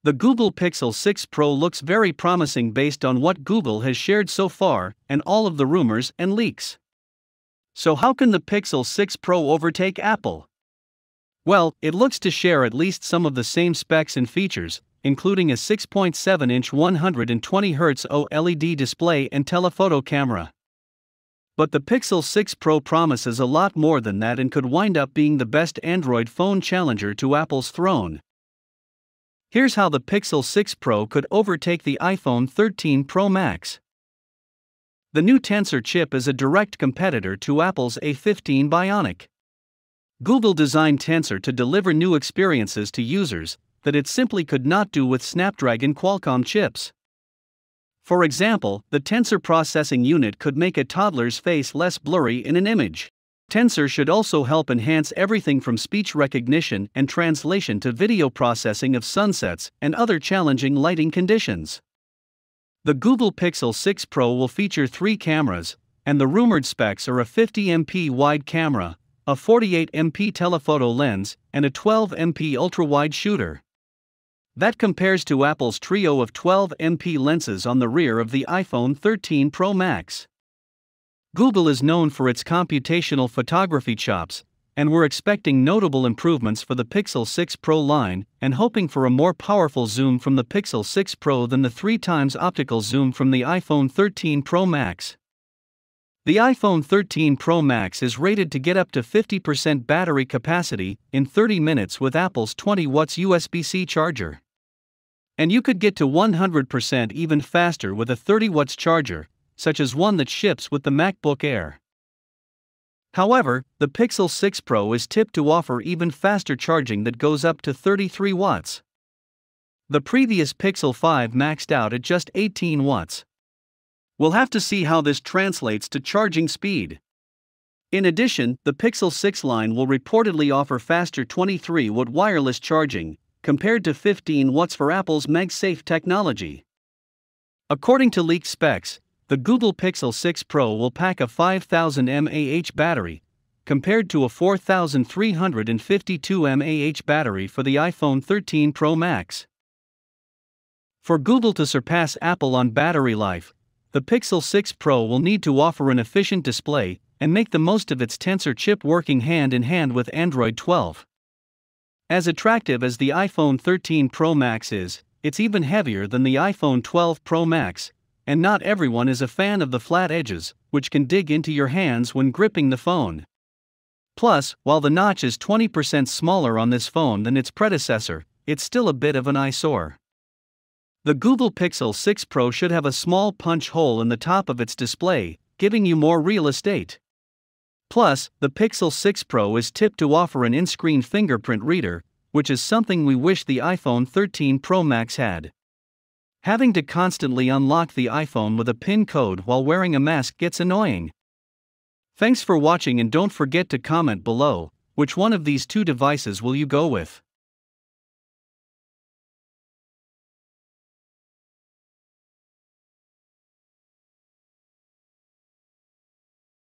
The Google Pixel 6 Pro looks very promising based on what Google has shared so far and all of the rumors and leaks. So how can the Pixel 6 Pro overtake Apple? Well, it looks to share at least some of the same specs and features, including a 6.7-inch 120Hz OLED display and telephoto camera. But the Pixel 6 Pro promises a lot more than that and could wind up being the best Android phone challenger to Apple's throne. Here's how the Pixel 6 Pro could overtake the iPhone 13 Pro Max. The new Tensor chip is a direct competitor to Apple's A15 Bionic. Google designed Tensor to deliver new experiences to users that it simply could not do with Snapdragon Qualcomm chips. For example, the Tensor processing unit could make a toddler's face less blurry in an image. Tensor should also help enhance everything from speech recognition and translation to video processing of sunsets and other challenging lighting conditions. The Google Pixel 6 Pro will feature 3 cameras, and the rumored specs are a 50MP wide camera, a 48MP telephoto lens, and a 12MP ultra-wide shooter. That compares to Apple's trio of 12MP lenses on the rear of the iPhone 13 Pro Max. Google is known for its computational photography chops, and we're expecting notable improvements for the Pixel 6 Pro line and hoping for a more powerful zoom from the Pixel 6 Pro than the 3x optical zoom from the iPhone 13 Pro Max. The iPhone 13 Pro Max is rated to get up to 50% battery capacity in 30 minutes with Apple's 20 watts USB-C charger. And you could get to 100% even faster with a 30 watts charger, such as one that ships with the MacBook Air. However, the Pixel 6 Pro is tipped to offer even faster charging that goes up to 33 watts. The previous Pixel 5 maxed out at just 18 watts. We'll have to see how this translates to charging speed. In addition, the Pixel 6 line will reportedly offer faster 23-watt wireless charging, compared to 15 watts for Apple's MagSafe technology. According to leaked specs, the Google Pixel 6 Pro will pack a 5000 mAh battery, compared to a 4352 mAh battery for the iPhone 13 Pro Max. For Google to surpass Apple on battery life, the Pixel 6 Pro will need to offer an efficient display and make the most of its Tensor chip working hand in hand with Android 12. As attractive as the iPhone 13 Pro Max is, it's even heavier than the iPhone 12 Pro Max, and not everyone is a fan of the flat edges, which can dig into your hands when gripping the phone. Plus, while the notch is 20% smaller on this phone than its predecessor, it's still a bit of an eyesore. The Google Pixel 6 Pro should have a small punch hole in the top of its display, giving you more real estate. Plus, the Pixel 6 Pro is tipped to offer an in-screen fingerprint reader, which is something we wish the iPhone 13 Pro Max had. Having to constantly unlock the iPhone with a PIN code while wearing a mask gets annoying. Thanks for watching and don't forget to comment below, which one of these 2 devices will you go with?